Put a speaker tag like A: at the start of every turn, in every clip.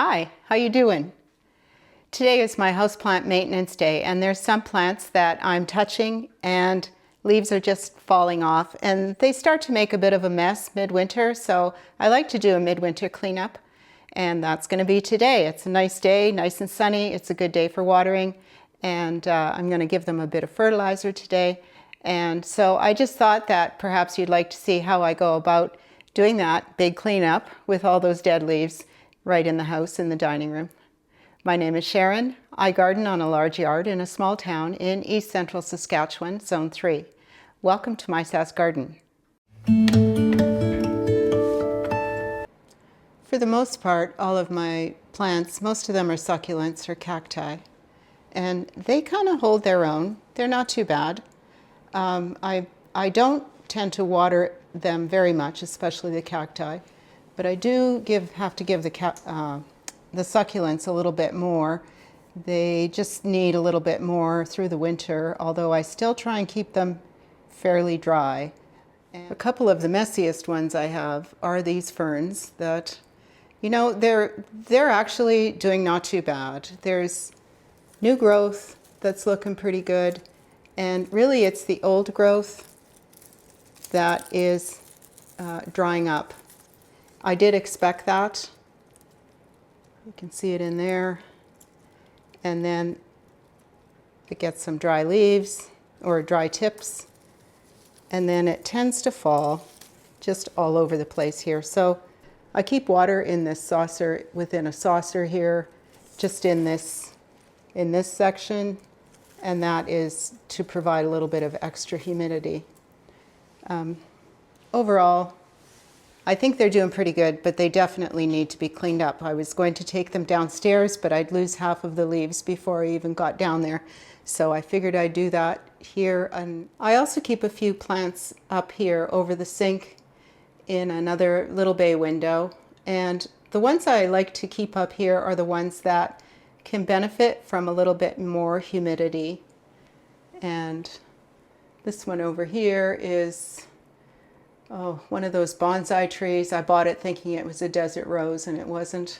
A: Hi, how you doing? Today is my houseplant maintenance day, and there's some plants that I'm touching and leaves are just falling off and they start to make a bit of a mess midwinter, so I like to do a midwinter cleanup, and that's going to be today. It's a nice day, nice and sunny. It's a good day for watering, and I'm going to give them a bit of fertilizer today. And so I just thought that perhaps you'd like to see how I go about doing that big cleanup with all those dead leaves right in the house in the dining room. My name is Sharon. I garden on a large yard in a small town in east central Saskatchewan, Zone 3. Welcome to my Sask Garden. For the most part, all of my plants, most of them are succulents or cacti, and they kind of hold their own. They're not too bad. I don't tend to water them very much, especially the cacti, but I do have to give the succulents a little bit more. They just need a little bit more through the winter, although I still try and keep them fairly dry. And a couple of the messiest ones I have are these ferns that, you know, they're actually doing not too bad. There's new growth that's looking pretty good, and really it's the old growth that is drying up. I did expect that. You can see it in there. And then it gets some dry leaves or dry tips. And then it tends to fall just all over the place here. So I keep water in this saucer, within a saucer here, just in this section. And that is to provide a little bit of extra humidity. Overall, I think they're doing pretty good, but they definitely need to be cleaned up. I was going to take them downstairs, but I'd lose half of the leaves before I even got down there. So I figured I'd do that here. And I also keep a few plants up here over the sink in another little bay window. And the ones I like to keep up here are the ones that can benefit from a little bit more humidity. And this one over here is one of those bonsai trees. I bought it thinking it was a desert rose, and it wasn't.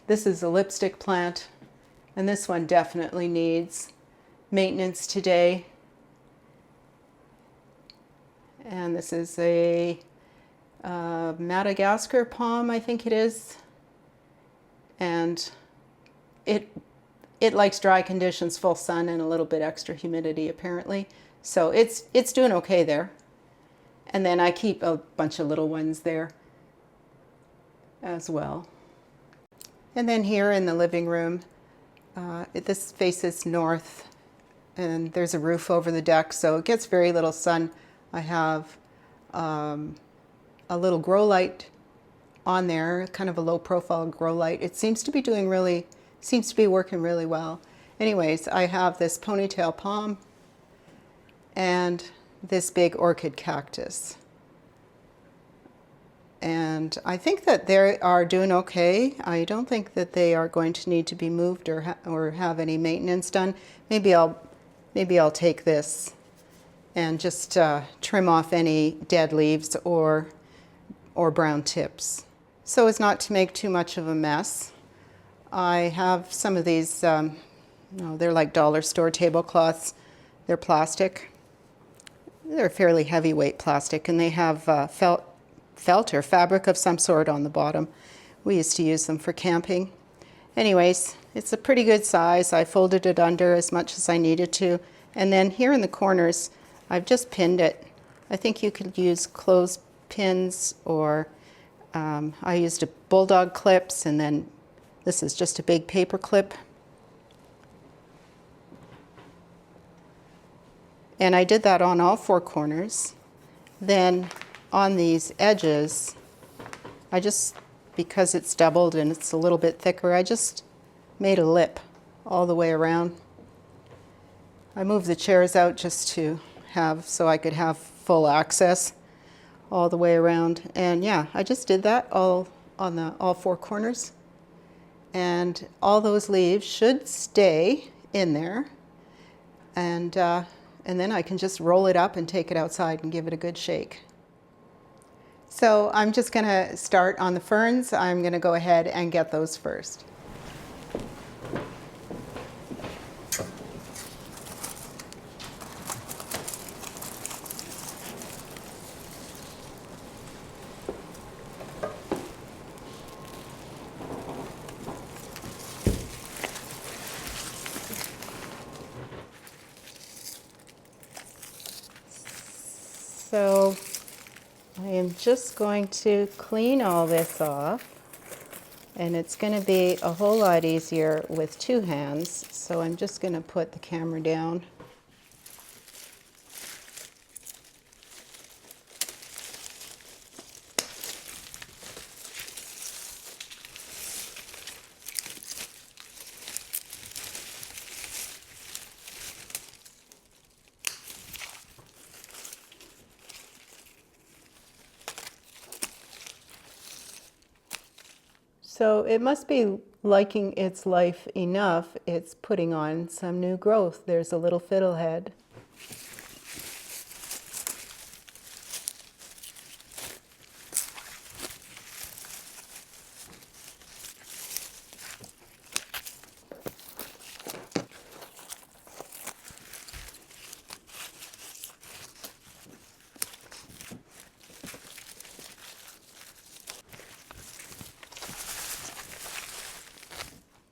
A: This is a lipstick plant, and this one definitely needs maintenance today. And this is a Madagascar palm, I think it is. And it likes dry conditions, full sun, and a little bit extra humidity apparently. So it's doing okay there. And then I keep a bunch of little ones there as well. And then here in the living room, this faces north, and there's a roof over the deck, so it gets very little sun. I have a little grow light on there, kind of a low profile grow light. It seems to be working really well. Anyways, I have this ponytail palm and this big orchid cactus. And I think that they are doing okay. I don't think that they are going to need to be moved or have any maintenance done. Maybe I'll take this and just trim off any dead leaves or brown tips, so as not to make too much of a mess. I have some of these, they're like dollar store tablecloths. They're plastic. They're fairly heavyweight plastic, and they have felt or fabric of some sort on the bottom. We used to use them for camping. Anyways, it's a pretty good size. I folded it under as much as I needed to. And then here in the corners, I've just pinned it. I think you could use clothespins, or I used a bulldog clips, and then this is just a big paper clip. And I did that on all four corners. Then on these edges, because it's doubled and it's a little bit thicker, I just made a lip all the way around. I moved the chairs out just so I could have full access all the way around. And yeah, I just did that all four corners. And all those leaves should stay in there. And then I can just roll it up and take it outside and give it a good shake. So I'm just going to start on the ferns. I'm going to go ahead and get those first. So I am just going to clean all this off, and it's going to be a whole lot easier with two hands. So I'm just going to put the camera down. So it must be liking its life enough, it's putting on some new growth. There's a little fiddlehead.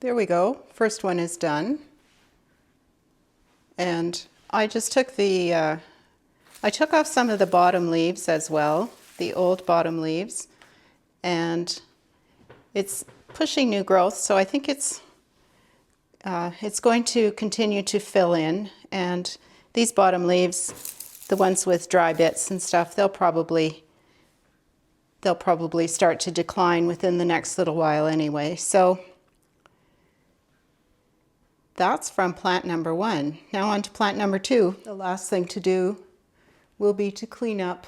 A: There we go. First one is done. And I just took I took off some of the bottom leaves as well, the old bottom leaves, and it's pushing new growth. So I think it's going to continue to fill in. And these bottom leaves, the ones with dry bits and stuff, they'll probably start to decline within the next little while anyway. So that's from plant number 1. Now on to plant number 2. The last thing to do will be to clean up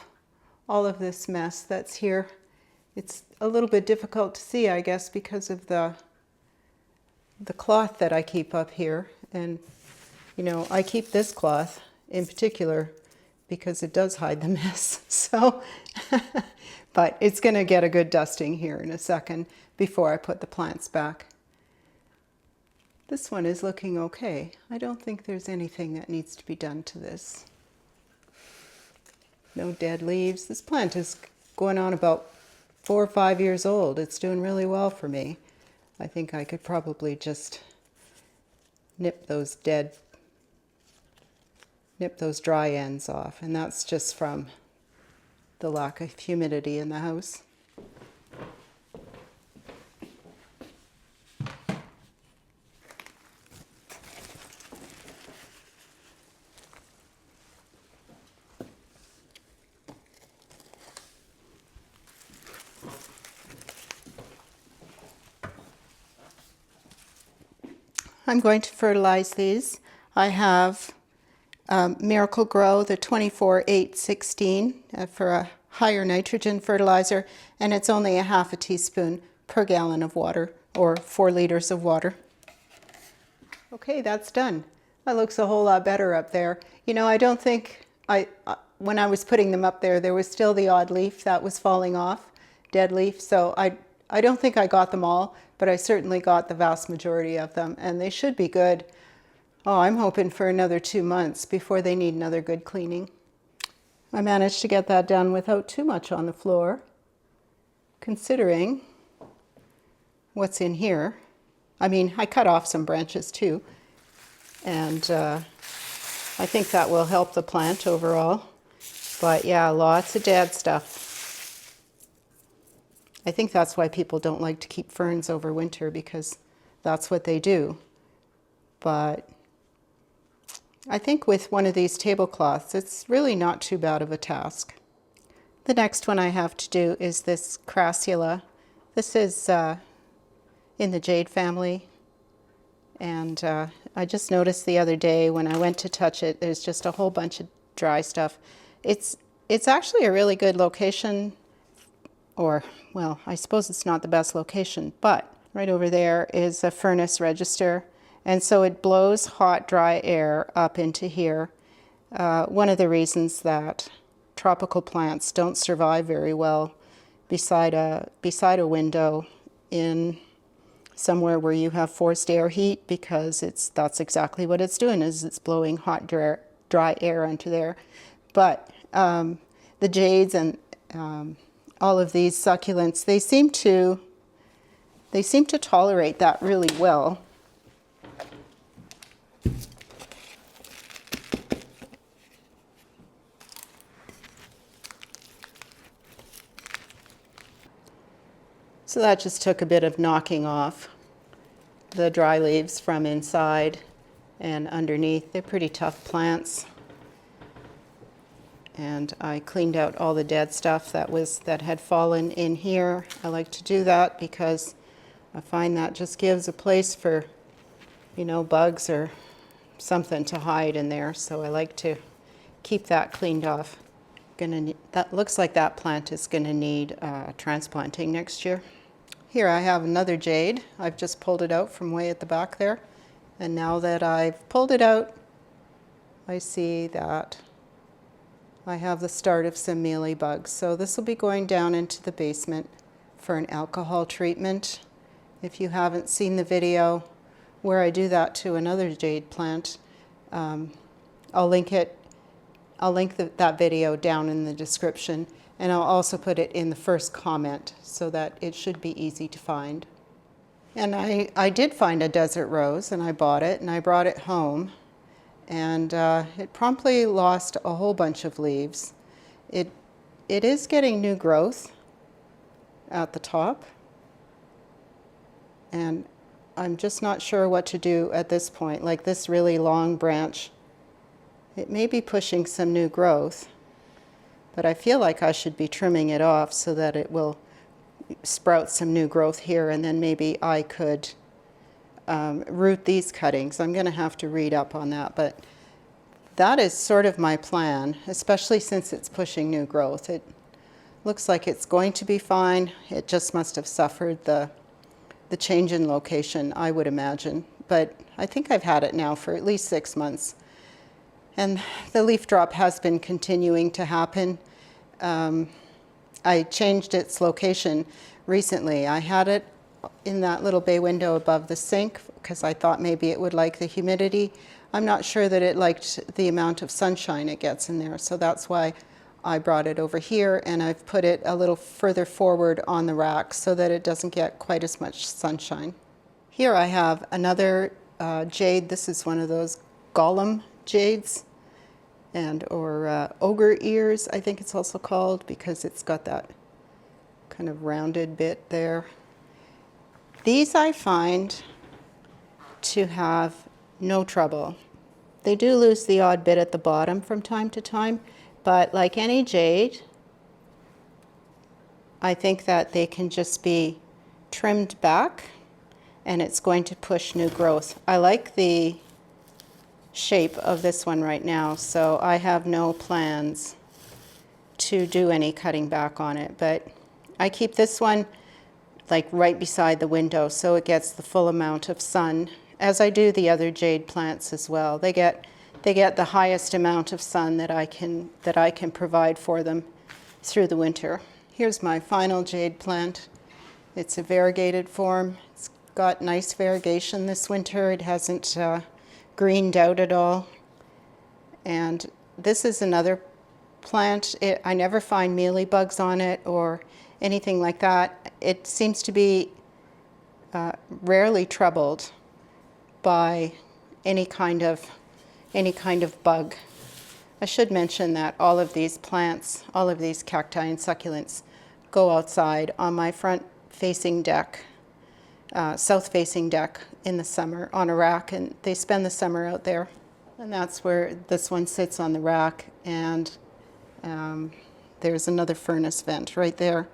A: all of this mess that's here. It's a little bit difficult to see, I guess, because of the cloth that I keep up here. And, you know, I keep this cloth in particular because it does hide the mess. So, but it's going to get a good dusting here in a second before I put the plants back. This one is looking okay. I don't think there's anything that needs to be done to this. No dead leaves. This plant is going on about 4 or 5 years old. It's doing really well for me. I think I could probably just nip those dry ends off, and that's just from the lack of humidity in the house. I'm going to fertilize these. I have Miracle Grow, the 24-8-16 for a higher nitrogen fertilizer, and it's only a half a teaspoon per gallon of water, or 4 liters of water. Okay, that's done. That looks a whole lot better up there. You know, I don't think when I was putting them up there, there was still the odd leaf that was falling off, dead leaf, so I don't think I got them all, but I certainly got the vast majority of them, and they should be good. Oh, I'm hoping for another 2 months before they need another good cleaning. I managed to get that done without too much on the floor, considering what's in here. I mean, I cut off some branches too, and I think that will help the plant overall. But yeah, lots of dead stuff. I think that's why people don't like to keep ferns over winter, because that's what they do. But I think with one of these tablecloths, it's really not too bad of a task. The next one I have to do is this crassula. This is in the jade family. And I just noticed the other day when I went to touch it, there's just a whole bunch of dry stuff. It's actually a really good location, or, well, I suppose it's not the best location, but right over there is a furnace register. And so it blows hot, dry air up into here. One of the reasons that tropical plants don't survive very well beside a window in somewhere where you have forced air heat, because that's exactly what it's doing, is it's blowing hot dry air onto there. But the jades and all of these succulents, they seem to tolerate that really well. So that just took a bit of knocking off the dry leaves from inside and underneath. They're pretty tough plants. And I cleaned out all the dead stuff that had fallen in here. I like to do that because I find that just gives a place for, bugs or something to hide in there. So I like to keep that cleaned off. That looks like that plant is going to need transplanting next year. Here I have another jade. I've just pulled it out from way at the back there. And now that I've pulled it out, I see that I have the start of some mealy bugs. So this will be going down into the basement for an alcohol treatment. If you haven't seen the video where I do that to another jade plant, I'll link that video down in the description. And I'll also put it in the first comment so that it should be easy to find. And I did find a desert rose, and I bought it and I brought it home. And it promptly lost a whole bunch of leaves. It is getting new growth at the top. And I'm just not sure what to do at this point. Like this really long branch, it may be pushing some new growth. But I feel like I should be trimming it off so that it will sprout some new growth here, and then maybe I could root these cuttings. I'm going to have to read up on that, but that is sort of my plan, especially since it's pushing new growth. It looks like it's going to be fine. It just must have suffered the change in location, I would imagine. But I think I've had it now for at least 6 months. And the leaf drop has been continuing to happen. I changed its location recently. I had it in that little bay window above the sink because I thought maybe it would like the humidity. I'm not sure that it liked the amount of sunshine it gets in there, so that's why I brought it over here, and I've put it a little further forward on the rack so that it doesn't get quite as much sunshine. Here I have another jade. This is one of those golem jades, or ogre ears, I think it's also called, because it's got that kind of rounded bit there. These I find to have no trouble. They do lose the odd bit at the bottom from time to time, but like any jade, I think that they can just be trimmed back and it's going to push new growth. I like the shape of this one right now, so I have no plans to do any cutting back on it, but I keep this one like right beside the window so it gets the full amount of sun, as I do the other jade plants as well. They get the highest amount of sun that I can provide for them through the winter. Here's my final jade plant. It's a variegated form. It's got nice variegation this winter. It hasn't greened out at all. And this is another plant. I never find mealy bugs on it or anything like that. It seems to be rarely troubled by any kind of bug. I should mention that all of these plants, all of these cacti and succulents, go outside on my front-facing deck, south-facing deck in the summer on a rack, and they spend the summer out there. And that's where this one sits on the rack, and there's another furnace vent right there.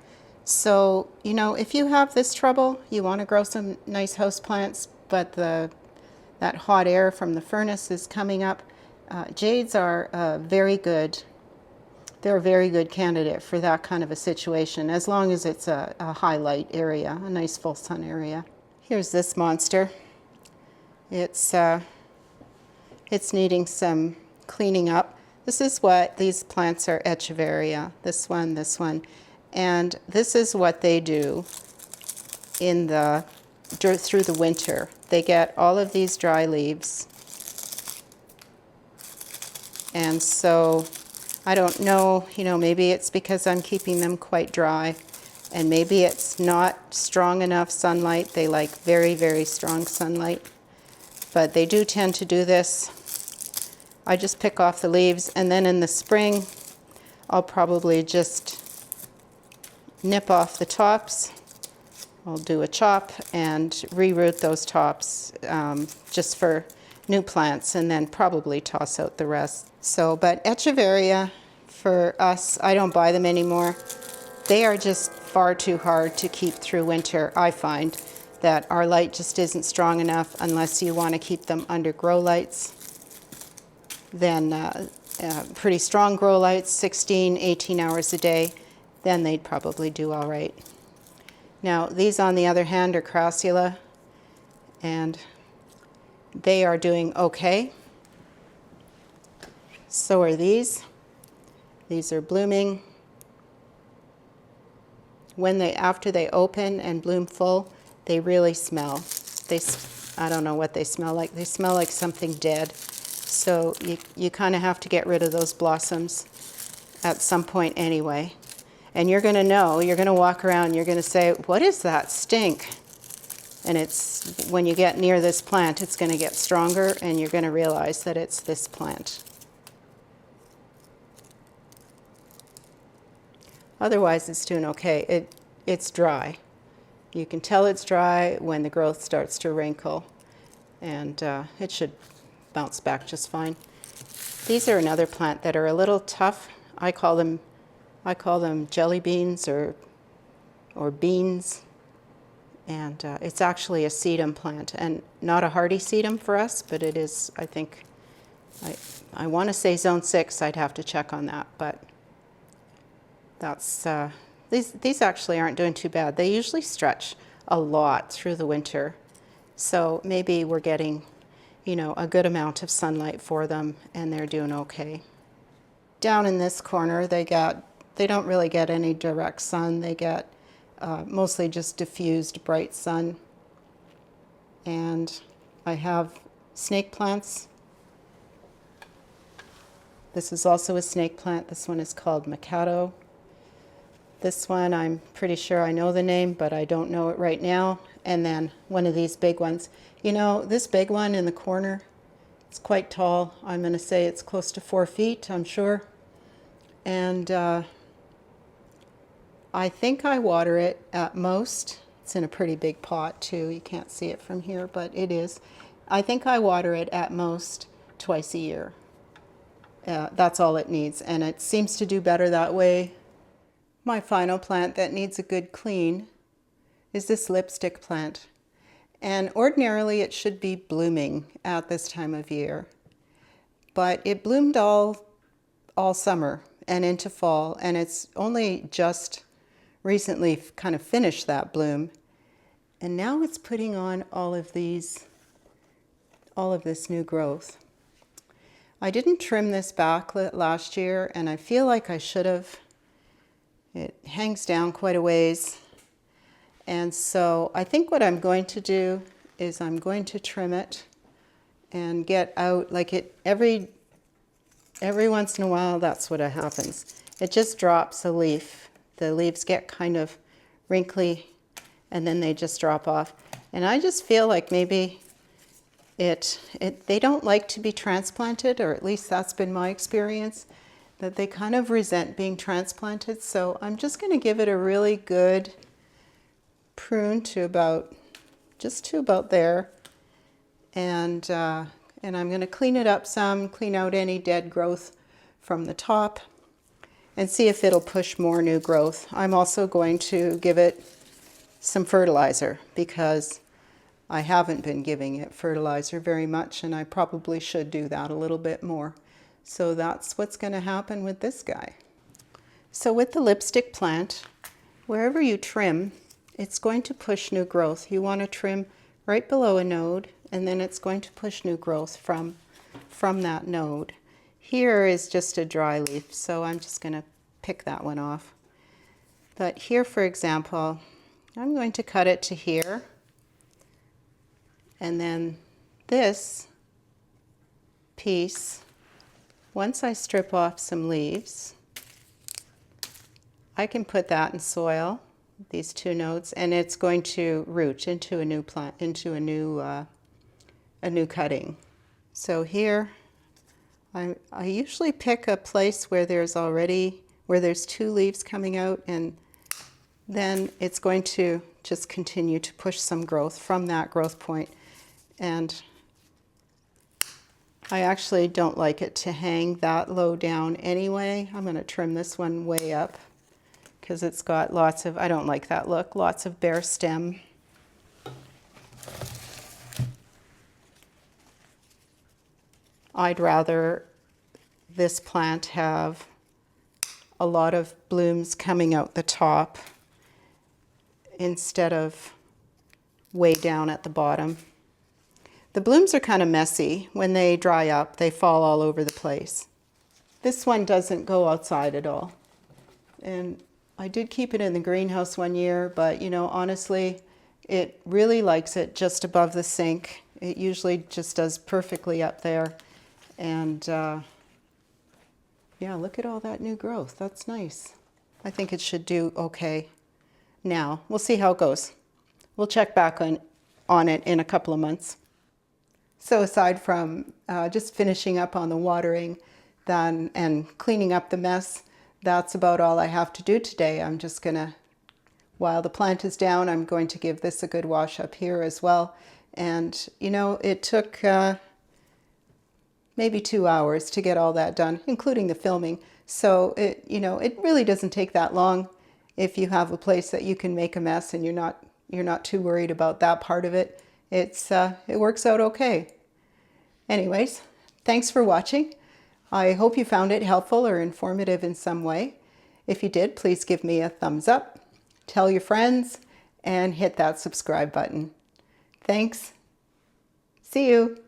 A: So, you know, if you have this trouble, you want to grow some nice houseplants, but that hot air from the furnace is coming up, jades are very good. They're a very good candidate for that kind of a situation, as long as it's a high light area, a nice full sun area. Here's this monster. It's needing some cleaning up. This is what these plants are, Echeveria, this one, And this is what they do through the winter. They get all of these dry leaves. And so I don't know, maybe it's because I'm keeping them quite dry, and maybe it's not strong enough sunlight. They like very, very strong sunlight, but they do tend to do this. I just pick off the leaves, and then in the spring, I'll probably just nip off the tops. I'll do a chop and reroot those tops just for new plants, and then probably toss out the rest. So, but Echeveria, for us, I don't buy them anymore. They are just far too hard to keep through winter. I find that our light just isn't strong enough unless you want to keep them under grow lights. Then pretty strong grow lights, 16, 18 hours a day, then they'd probably do all right. Now, these on the other hand are crassula, and they are doing okay. So are these. These are blooming. After they open and bloom full, they really smell. I don't know what they smell like. They smell like something dead. So you kind of have to get rid of those blossoms at some point anyway. And you're going to know, you're going to walk around, you're going to say, what is that stink? And it's, when you get near this plant, it's going to get stronger, and you're going to realize that it's this plant. Otherwise, it's doing okay. It's dry. You can tell it's dry when the growth starts to wrinkle, and it should bounce back just fine. These are another plant that are a little tough. I call them jelly beans or beans, and it's actually a sedum plant, and not a hardy sedum for us, but it is, I think, I want to say zone 6. I'd have to check on that, but that's these actually aren't doing too bad. They usually stretch a lot through the winter, so maybe we're getting, a good amount of sunlight for them, and they're doing okay. Down in this corner, they don't really get any direct sun. They get mostly just diffused bright sun. And I have snake plants. This is also a snake plant. This one is called Mikado. This one, I'm pretty sure I know the name, but I don't know it right now. And then one of these big ones. This big one in the corner, it's quite tall. I'm going to say it's close to 4 feet, I'm sure. And I think I water it at most. It's in a pretty big pot too. You can't see it from here, but it is. I think I water it at most twice a year. That's all it needs, and it seems to do better that way. My final plant that needs a good clean is this lipstick plant. And ordinarily it should be blooming at this time of year. But it bloomed all summer and into fall, and it's only just recently kind of finished that bloom. And now it's putting on all of this new growth. I didn't trim this back last year, and I feel like I should have. It hangs down quite a ways. And so I think what I'm going to do is I'm going to trim it and get out, like every once in a while, that's what happens. It just drops a leaf. The leaves get kind of wrinkly, and then they just drop off. And I just feel like maybe they don't like to be transplanted, or at least that's been my experience, that they kind of resent being transplanted. So I'm just going to give it a really good prune to about there, and I'm going to clean it up some, clean out any dead growth from the top, and see if it'll push more new growth. I'm also going to give it some fertilizer, because I haven't been giving it fertilizer very much, and I probably should do that a little bit more. So that's what's going to happen with this guy. So with the lipstick plant, wherever you trim, it's going to push new growth. You want to trim right below a node, and then it's going to push new growth from that node. Here is just a dry leaf, so I'm just going to pick that one off. But here, for example, I'm going to cut it to here. And then this piece, once I strip off some leaves, I can put that in soil, these two nodes, and it's going to root into a new plant, into a new cutting. So here, I usually pick a place where there's two leaves coming out, and then it's going to just continue to push some growth from that growth point. And I actually don't like it to hang that low down anyway. I'm going to trim this one way up because it's got lots of, I don't like that look, lots of bare stem. I'd rather this plant have a lot of blooms coming out the top instead of way down at the bottom. The blooms are kind of messy. When they dry up, they fall all over the place. This one doesn't go outside at all. And I did keep it in the greenhouse one year, but you know, honestly, it really likes it just above the sink. It usually just does perfectly up there. And yeah, look at all that new growth. That's nice. I think it should do okay. Now, we'll see how it goes. We'll check back on it in a couple of months. So aside from just finishing up on the watering and cleaning up the mess, that's about all I have to do today. I'm just gonna, while the plant is down, I'm going to give this a good wash up here as well. And you know, it took maybe 2 hours to get all that done, including the filming. So it really doesn't take that long if you have a place that you can make a mess and you're not too worried about that part of it. It works out okay. Anyways, thanks for watching. I hope you found it helpful or informative in some way. If you did, please give me a thumbs up, tell your friends, and hit that subscribe button. Thanks. See you.